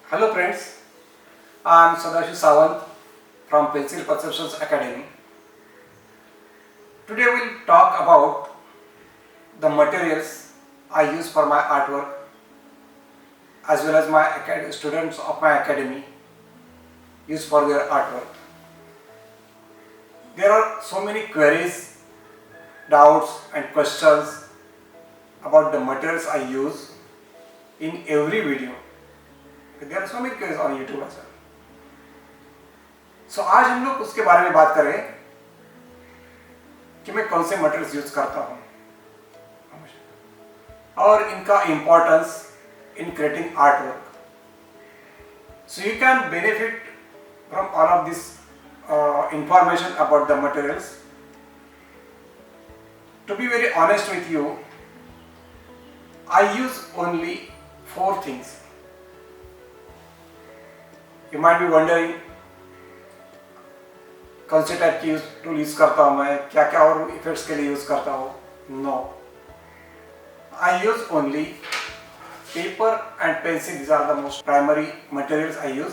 Hello friends, I am Sadashiv Sawant from Pencil Perceptions Academy. Today we will talk about the materials I use for my artwork as well as my students of my academy use for their artwork. There are so many queries, doubts and questions about the materials I use in every video. There are so many queries on YouTube as well. So आज हम लोग उसके बारे में बात करें कि मैं कौन से मटेरियल्स यूज करता हूँ और इनका importance in creating art work. So you can benefit from all of this information about the materials. To be very honest with you, I use only 4 things. You might be wondering कौन से type की tool use करता हूँ मैं, क्या क्या और effects के लिए यूज करता हूँ. No, I use only paper and pencil. These are the most primary materials I use,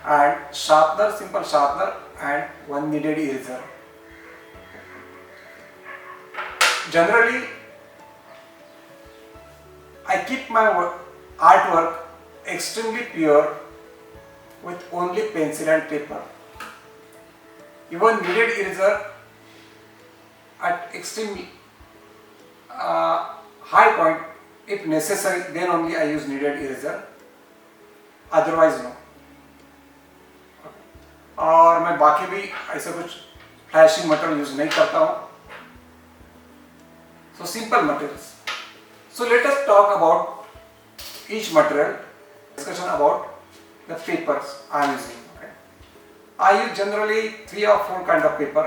and sharpener, simple sharpener and one needed eraser. Generally I keep my art work extremely pure with only pencil and paper. Even needed eraser at extremely high point, if necessary, then only I use needed eraser. Otherwise no. और मैं बाकी भी ऐसे कुछ flashing material use नहीं करता हूँ. So simple materials. So let us talk about each material. Discussion about the papers I am using. Okay. I use generally 3 or 4 kind of paper.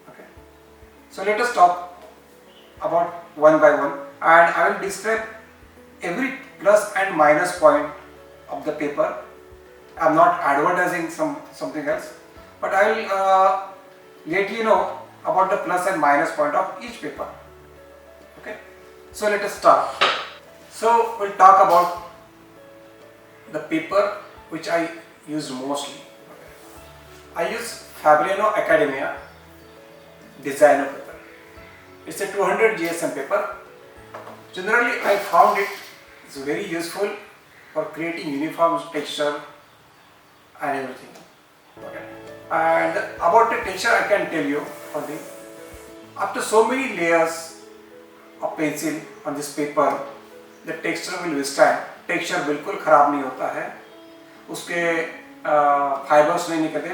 Okay. So let us talk about one by one, and I will describe every plus and minus point of the paper. I am not advertising something else, but I will let you know about the plus and minus point of each paper. Okay. So let us start. So we'll talk about the paper which I use mostly. I use Fabriano Academia Designer paper. It's a 200 GSM paper. Generally I found it's very useful for creating uniform texture and everything. Okay. And about the texture I can tell you one thing. After so many layers of pencil on this paper, the texture will withstand. Texture बिल्कुल ख़राब नहीं होता है, उसके fibres नहीं निकलते.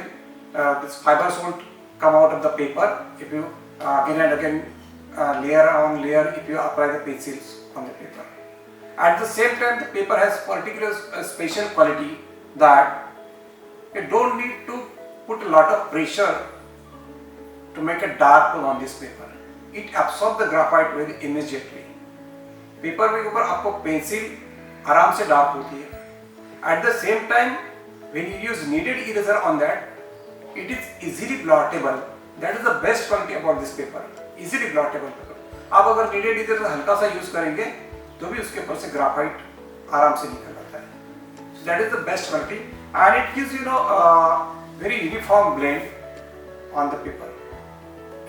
Fibres won't come out of the paper if you again and again layer on layer if you apply the pencils on the paper. At the same time, the paper has particular special quality that you don't need to put a lot of pressure to make a dark tone on this paper. It absorbs the graphite very immediately. Paper के ऊपर आपको pencil आराम से dark होती है. At the same time when you use needed eraser on that, it is easily blottable. That is the best quality about this paper. Easily blottable paper. आप अगर needed eraser हल्का सा यूज करेंगे तो भी उसके ऊपर से ग्राफाइट आराम से निकल जाता है. So that is the best quality and it gives very uniform blend on the paper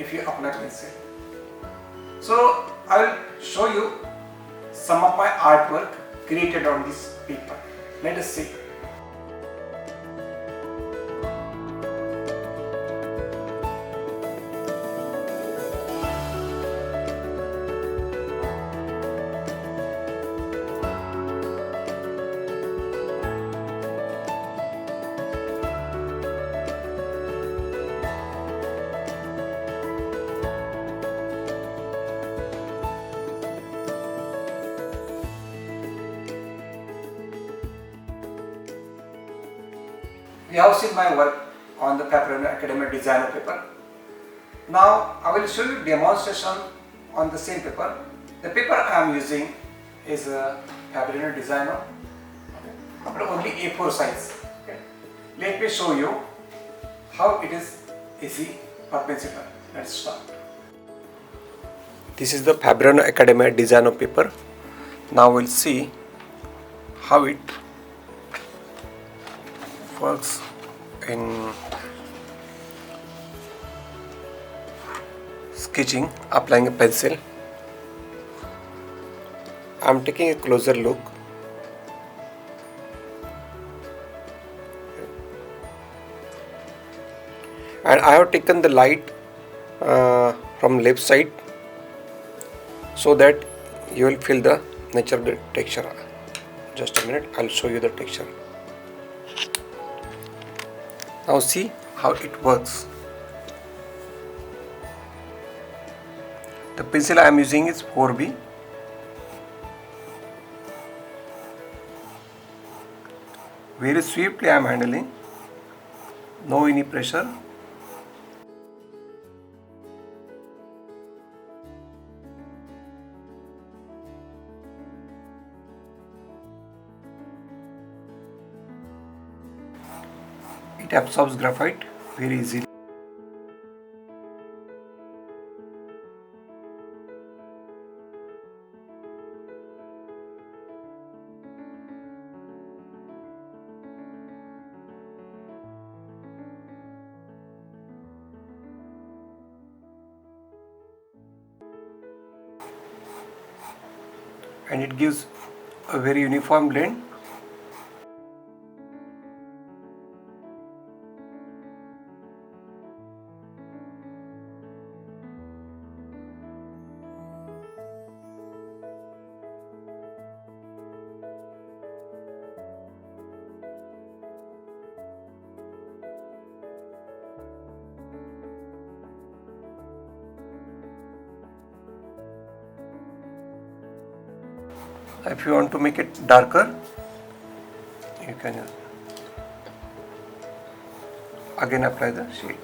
if you apply pencil. So I will show you some of my artwork created on this paper. Let us see. We have seen my work on the Fabriano Academia Designer paper. Now I will show you demonstration on the same paper. The paper I am using is a Fabriano Designer, okay, but only A4 size. Okay. Let me show you how it is easy for pencil. Let's start. This is the Fabriano Academia Designer paper. Now we'll see how it works in sketching, applying a pencil. I am taking a closer look. And I have taken the light from left side so that you will feel the nature of the texture. Just a minute, I'll show you the texture. Now see how it works. The pencil I am using is 4B. Very swiftly I am handling. No any pressure. It absorbs graphite very easily. And it gives a very uniform blend. If you want to make it darker, you can again apply the shade.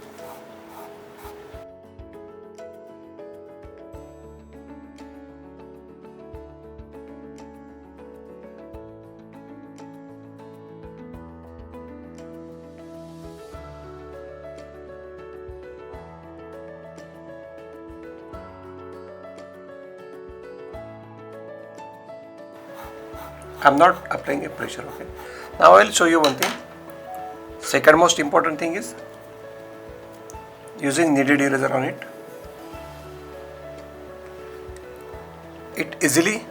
I'm not applying a pressure. Okay. Now I will show you one thing. Second most important thing is using kneaded eraser on it. It easily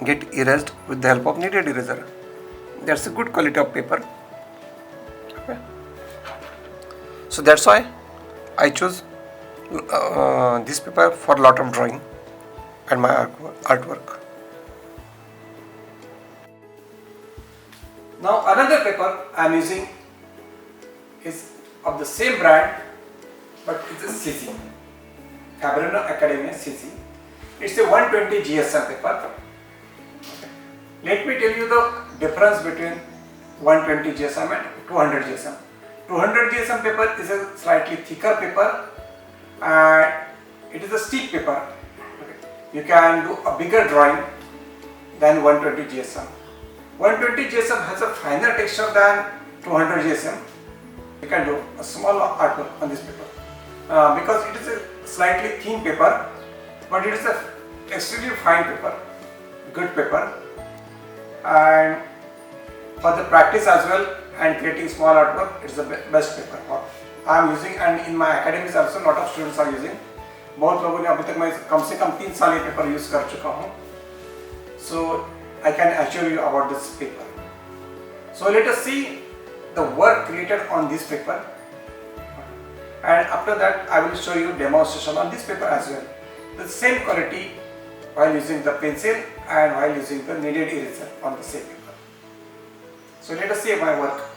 get erased with the help of kneaded eraser. That's a good quality of paper. Okay. So that's why I choose this paper for a lot of drawing and my artwork. Now another paper I am using is of the same brand, but it's a CZ, Fabreno Academia CZ. It's a 120 GSM paper. Okay. Let me tell you the difference between 120 GSM and 200 GSM. 200 GSM paper is a slightly thicker paper and it is a stick paper. Okay. You can do a bigger drawing than 120 GSM. 120 GSM has a finer texture than 200 GSM. You can do a small artwork on this paper because it is a slightly thin paper, but it is a extremely fine paper, good paper, and for the practice as well and creating small artwork, it's the best paper what I am using, and in my academies also lot of students are using. बहुत लोगों ने अभी तक मैं कम से कम 3 साल ये paper use कर चुका हूँ. So I can assure you about this paper. So let us see the work created on this paper, and after that I will show you demonstration on this paper as well. The same quality while using the pencil and while using the kneaded eraser on the same paper. So let us see my work.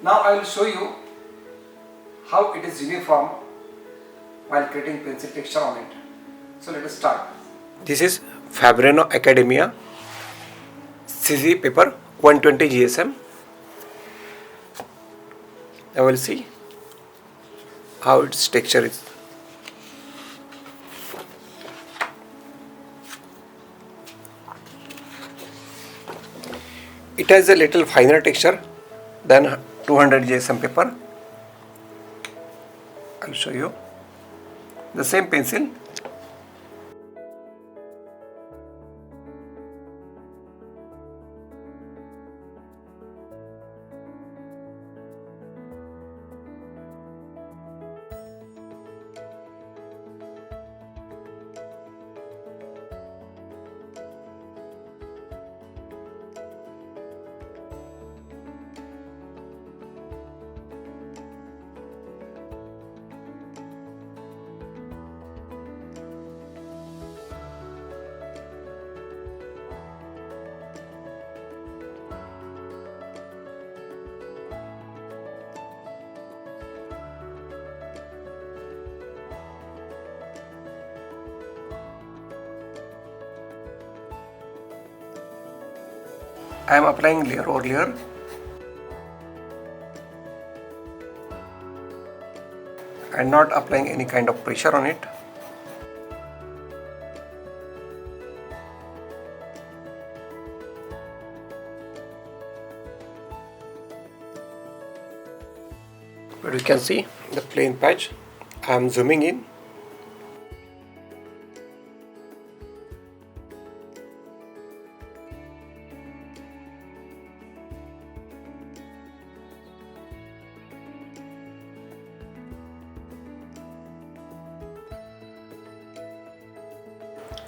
Now I will show you how it is uniform while creating pencil texture on it. So let us start. This is Fabreno Academia CZ paper 120 GSM. I will see how its texture is. It has a little finer texture than 200 GSM paper. I'll show you. The same pencil. I am applying layer over layer. And not applying any kind of pressure on it. But you can see the plain patch. I am zooming in.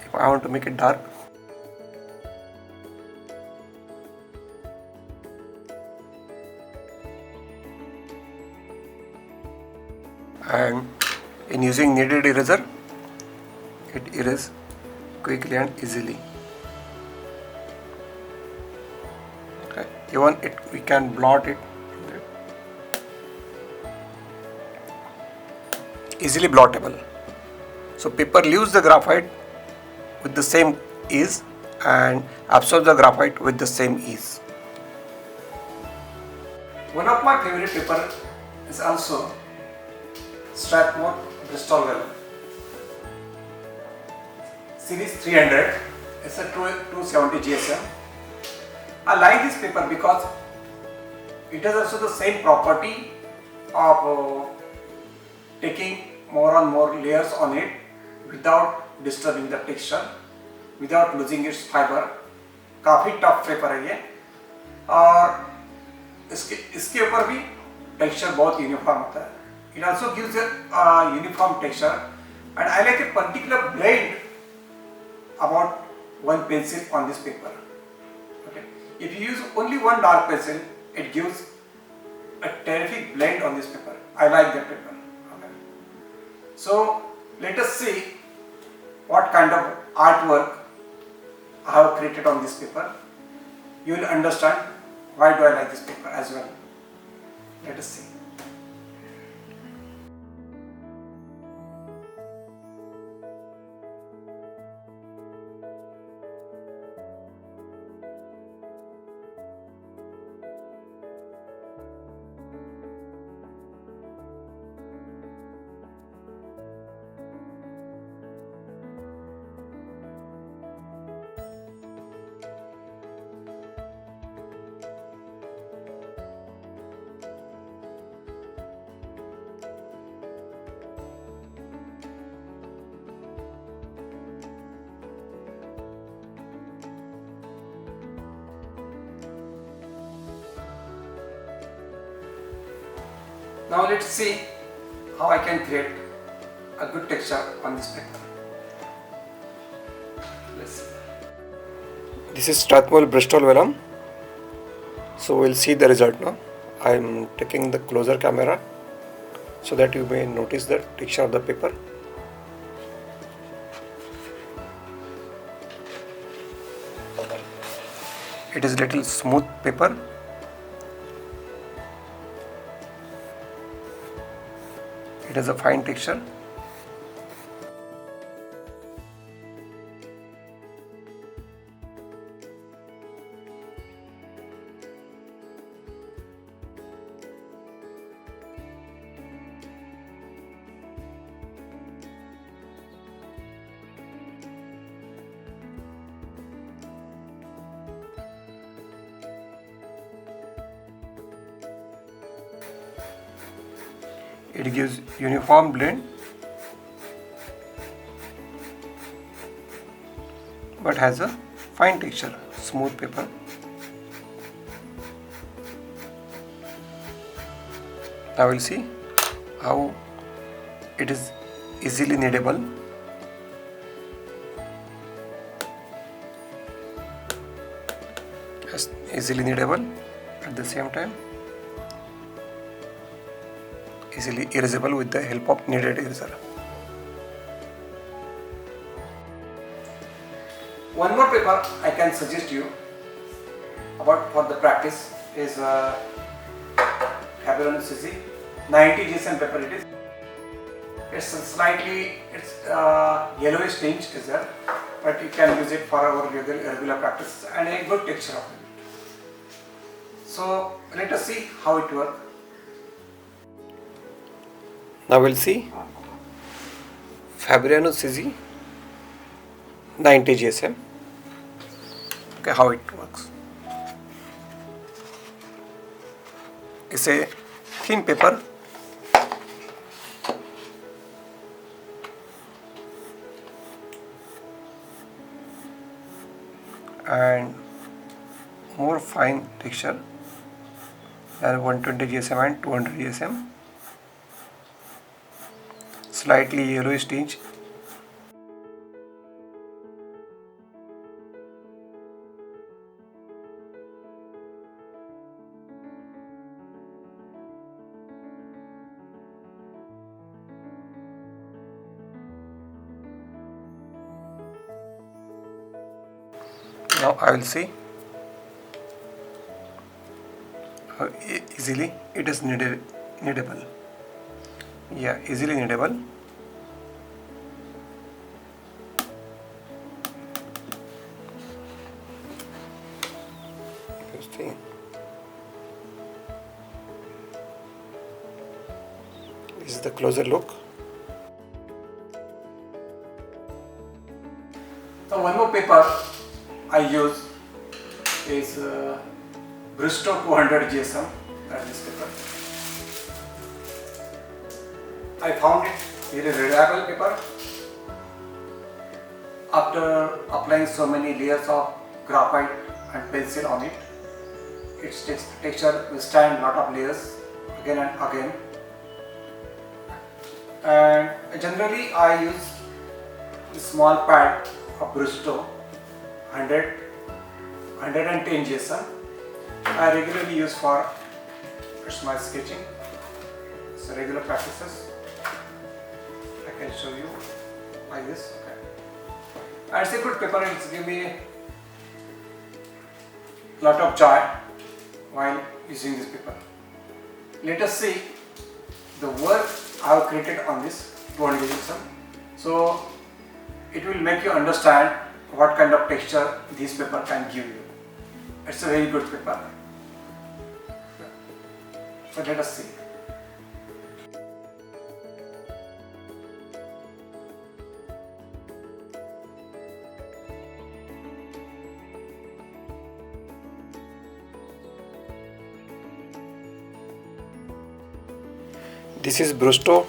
If I want to make it dark, and in using kneaded eraser, it erases quickly and easily. Okay. Even we can blot it. Easily blottable. So paper leaves the graphite with the same ease and absorbs the graphite with the same ease. One of my favorite paper is also Strathmore Bristol Vellum Series 300. It's a 270 GSM. I like this paper because it has also the same property of taking more and more layers on it without disturbing the texture, without losing its fiber. काफ़ी tough paper है ये, और इसके ऊपर भी texture बहुत uniform होता है. It also gives a uniform texture, and I like a particular blend about one pencil on this paper. Okay, if you use only one dark pencil, it gives a terrific blend on this paper. I like that paper. Okay, so let us see what kind of artwork I have created on this paper. You will understand why do I like this paper as well. Let us see. Now let's see how I can create a good texture on this paper. Let's see. This is Strathmore Bristol Vellum. So we'll see the result now. I'm taking the closer camera so that you may notice the texture of the paper. It is little smooth paper. It has a fine texture. It gives uniform blend but has a fine texture, smooth paper. Now we'll see how it is easily kneadable. Yes, easily kneadable, at the same time easily erasable with the help of kneaded eraser. One more paper I can suggest you about for the practice is Faber & CZ 90 GSM paper. It is. It's yellowish tinge is there, but you can use it for our regular practice and a good texture of it. So let us see how it works. Now we'll see Faber & CZ 90 GSM. Okay, how it works. It's a thin paper and more fine texture than 120 GSM and 200 GSM. Slightly yellowish tinge. Now I will see how easily it is kneadable. Yeah, easily kneadable. See. This is the closer look. So one more paper I use is Bristow 200 GSM. That is this paper. I found it very reliable paper. After applying so many layers of graphite and pencil on it, its texture will stand lot of layers again and again. And generally I use a small pad of Bristow 110 GSM. I regularly use for my sketching. So regular practices. I can show you like this. Okay. And it's a good paper. It's give me lot of joy while using this paper. Let us see the work I have created on this 200 GSM. So it will make you understand what kind of texture this paper can give you. It's a very good paper. So let us see. This is Bristow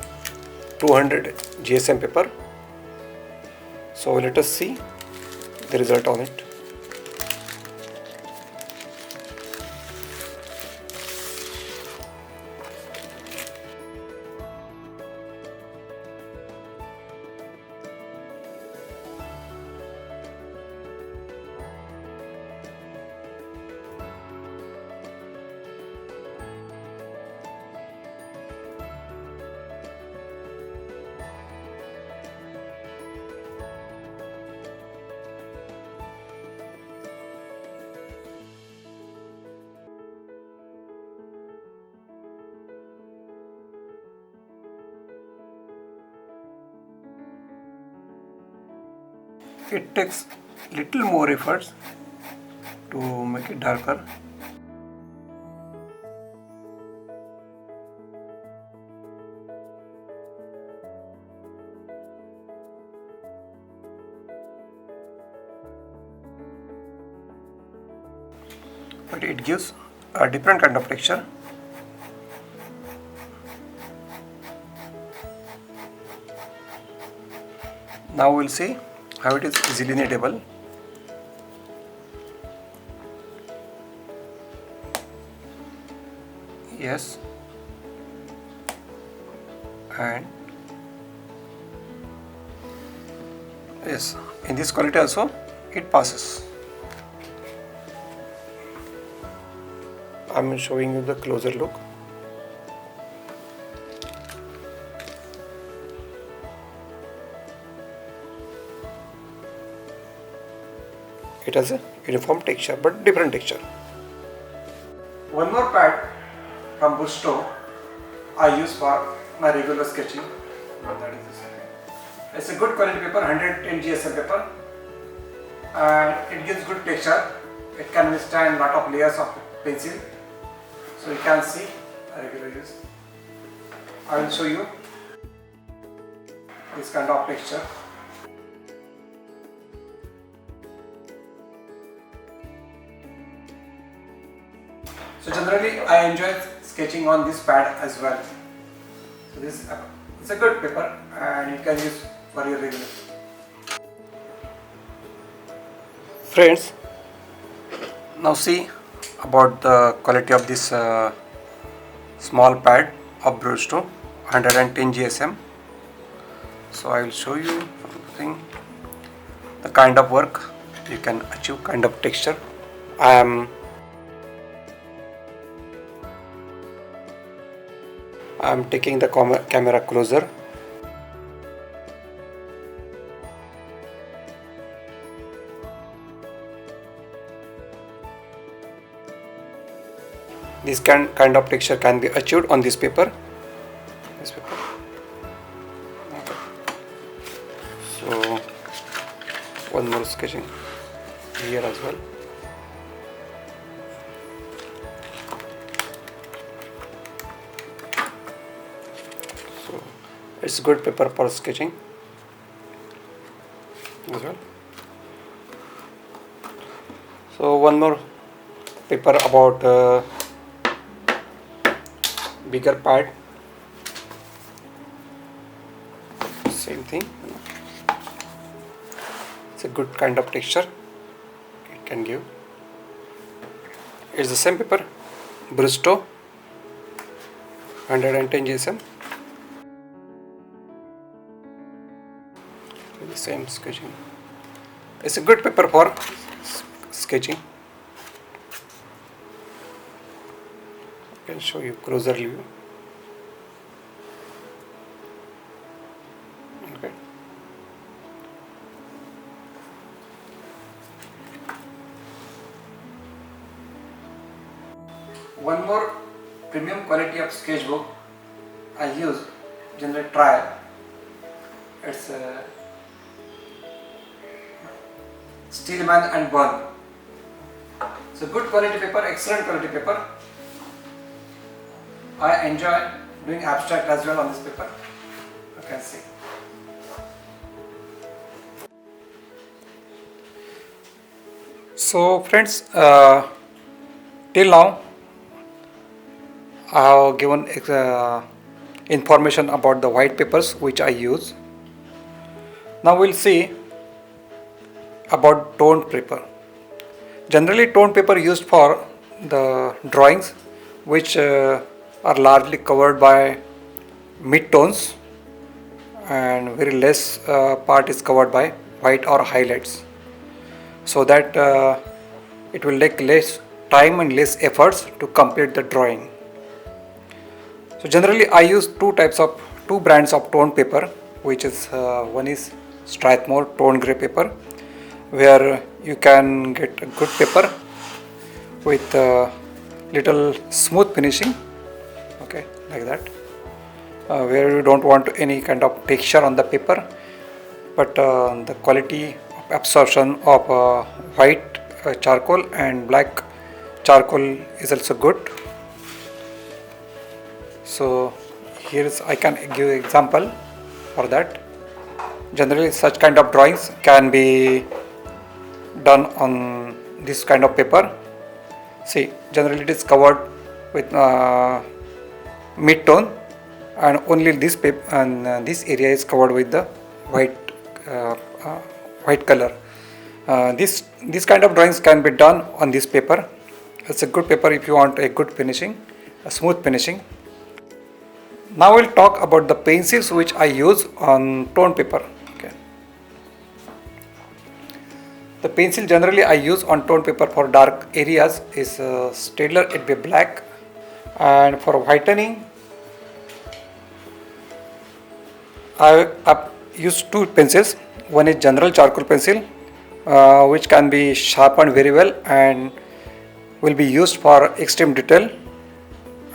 200 GSM paper. So let us see the result on it. It takes little more efforts to make it darker. But it gives a different kind of texture. Now we'll see how it is easily kneadable. Yes, and yes, in this quality also it passes. I'm showing you the closer look. It has a uniform texture but different texture. One more pad from Bristow I use for my regular sketching. That is this. It's a good quality paper, 110 GSM paper, and it gives good texture. It can withstand lot of layers of pencil. So you can see a regular use. I will show you this kind of texture. So generally I enjoy sketching on this pad as well. So this it's a good paper and you can use for your regular. Friends, now see about the quality of this small pad of Bristow 110 GSM. So I will show you something, the kind of work you can achieve, kind of texture. I am taking the camera closer. This kind of texture can be achieved on this paper. So one more sketching here as well. So it's good paper for sketching as well. So one more paper about bigger pad, same thing. It's a good kind of texture it can give. It's the same paper, Bristow 110 GSM. The same sketching. It's a good paper for sketching. I can show you closer view. Okay. One more premium quality of sketchbook I use, generally Trial. It's a Steelman and Burn. It's a good quality paper, excellent quality paper. I enjoy doing abstract as well on this paper. You can see. So friends, till now I have given information about the white papers which I use. Now we'll see about toned paper. Generally toned paper used for the drawings which are largely covered by mid-tones and very less part is covered by white or highlights, so that it will take less time and less efforts to complete the drawing. So generally I use two brands of toned paper, which is one is Strathmore toned grey paper, where you can get a good paper with little smooth finishing, okay, like that, where you don't want any kind of texture on the paper, but the quality of absorption of white charcoal and black charcoal is also good. So here I can give example for that. Generally such kind of drawings can be done on this kind of paper. See, generally it is covered with mid-tone, and only this paper and this area is covered with the white white color. This kind of drawings can be done on this paper. It's a good paper if you want a good finishing, a smooth finishing. Now we'll talk about the pencils which I use on tone paper. Okay. The pencil generally I use on tone paper for dark areas is Staedtler 8B black, and for whitening I use two pencils. One is general charcoal pencil, which can be sharpened very well and will be used for extreme detail.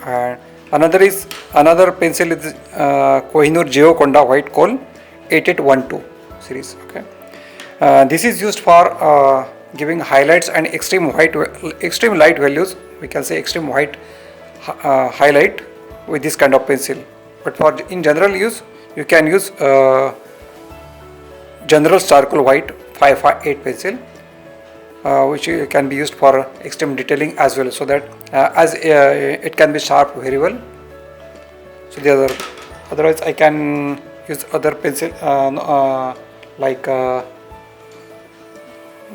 And another pencil is Kohinoor Geoconda White Coal 8812 series. Okay, this is used for giving highlights and extreme light values. We can say extreme white highlight with this kind of pencil. But for in general use, you can use general charcoal white 558 pencil, which can be used for extreme detailing as well, so that it can be sharp very well. So otherwise I can use other pencil like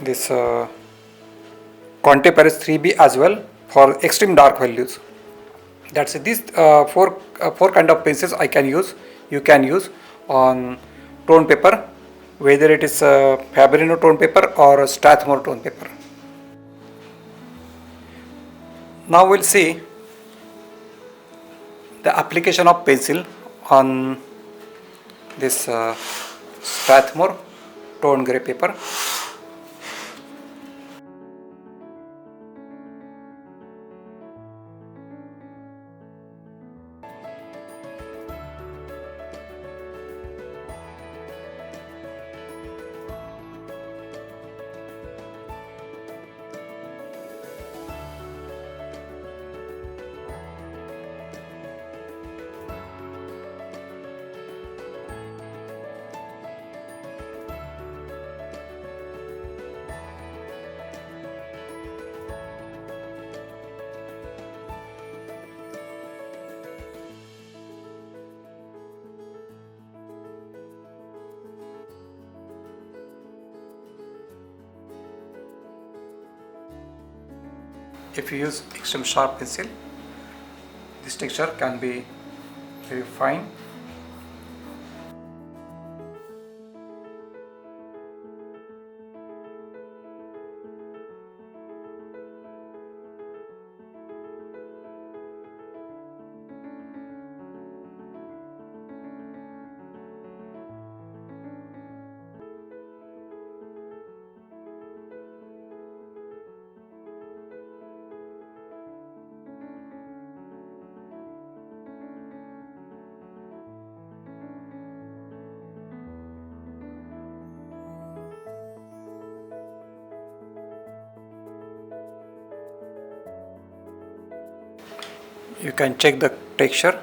this Conte Paris 3B as well for extreme dark values. That's it. These four kind of pencils I can use. You can use on tone paper, whether it is Fabrino tone paper or Strathmore tone paper. Now we'll see the application of pencil on this Strathmore tone grey paper. If you use extreme sharp pencil, this texture can be very fine. You can check the texture.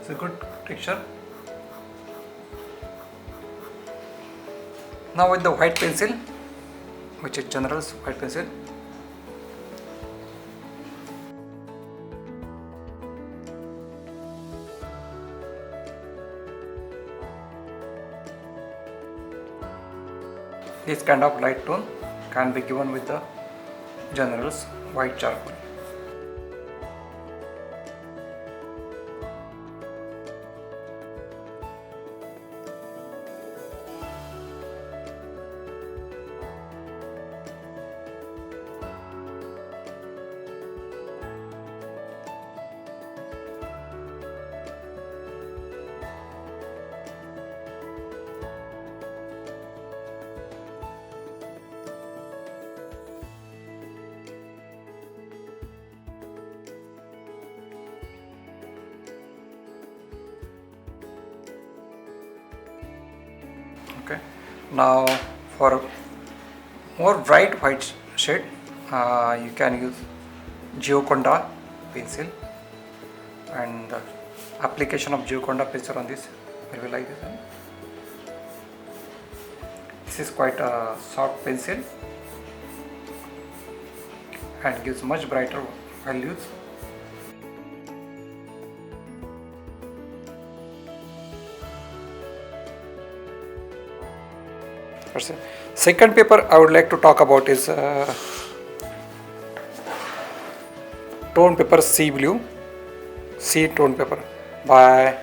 It's a good texture. Now with the white pencil, which is General's white pencil, this kind of light tone can be given with the General's white charcoal. Okay. Now for more bright white shade, you can use Geoconda pencil, and the application of Geoconda pencil on this will be like this. This is quite a soft pencil and gives much brighter values. Second paper I would like to talk about is tone paper Sea Blue, Sea tone paper by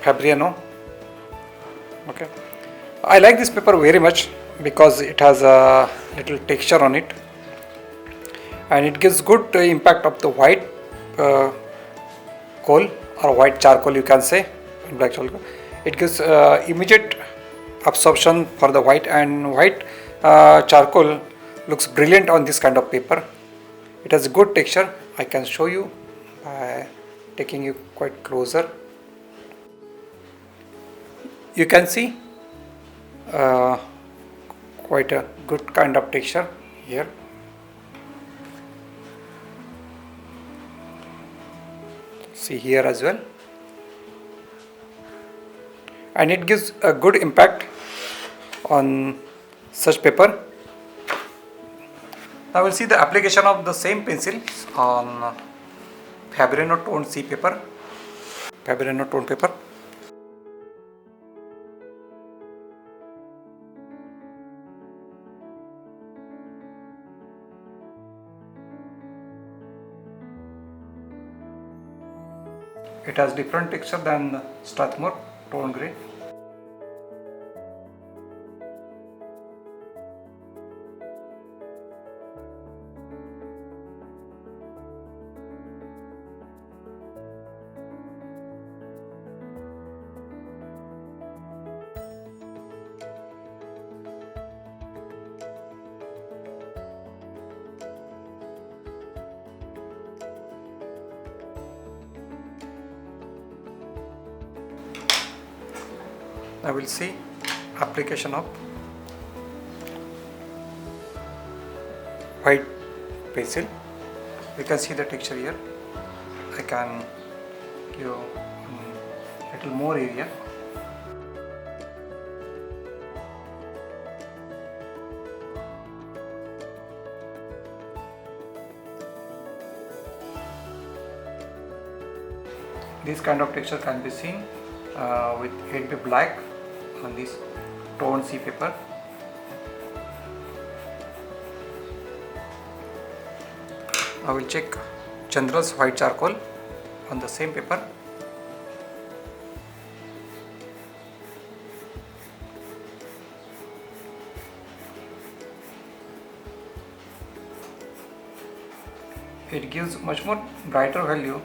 Fabriano. Okay, I like this paper very much because it has a little texture on it and it gives good impact of the white coal or white charcoal, you can say, black charcoal. It gives immediate absorption for the white, and white charcoal looks brilliant on this kind of paper. It has a good texture. I can show you by taking you quite closer. You can see quite a good kind of texture here. See here as well, and it gives a good impact on such paper. Now we'll see the application of the same pencil on Fabriano tone sea paper. Fabriano tone paper. It has different texture than Strathmore tone grey. I will see application of white pencil. You can see the texture here. I can give little more area. This kind of texture can be seen with 8B black on this tone sea paper. I will check Chandra's white charcoal on the same paper. It gives much more brighter value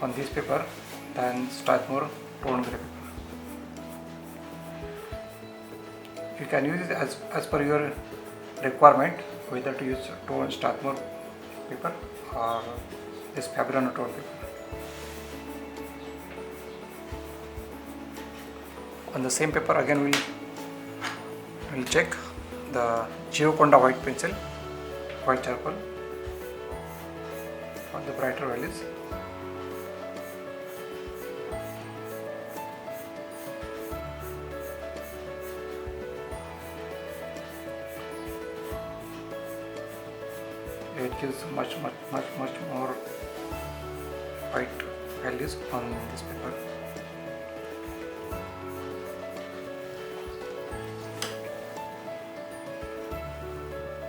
on this paper than Strathmore tone grey paper. You can use it as per your requirement, whether to use tone Strathmore paper or this Fabriano tone paper. On the same paper again we'll check the Gioconda white pencil, white charcoal for the brighter values. It gives much more white values on this paper.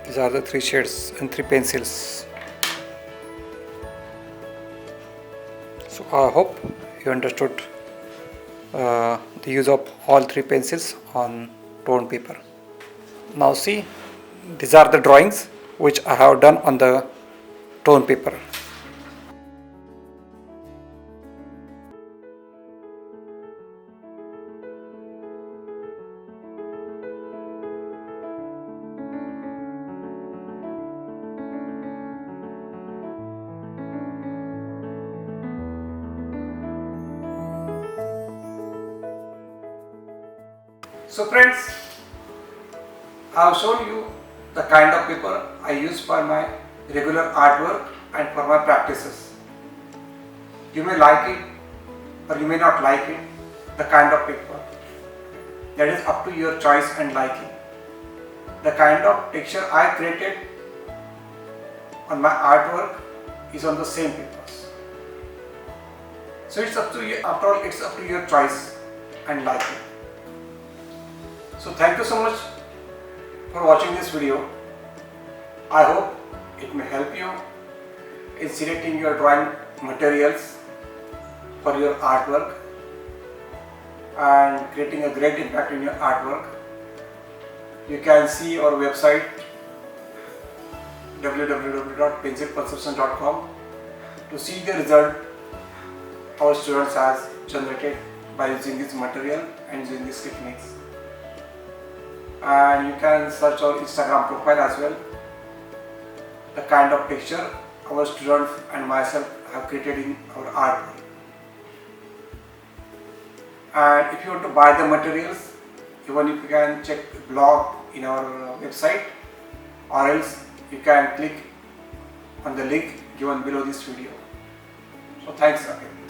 These are the 3 shades and 3 pencils. So I hope you understood the use of all 3 pencils on tone paper. Now see, these are the drawings which I have done on the tone paper. So friends, I have shown you the kind of paper I use for my regular artwork and for my practices. You may like it or you may not like it, the kind of paper. that is up to your choice and liking. The kind of texture I created on my artwork is on the same papers. So it's up to you, after all it's up to your choice and liking. So thank you so much for watching this video. I hope it may help you in selecting your drawing materials for your artwork and creating a great impact in your artwork. You can see our website www.pencilperception.com to see the result our students has generated by using this material and using these techniques. And you can search our Instagram profile as well, the kind of texture our students and myself have created in our artwork. And if you want to buy the materials, even if you can check the blog in our website, or else you can click on the link given below this video. So thanks again.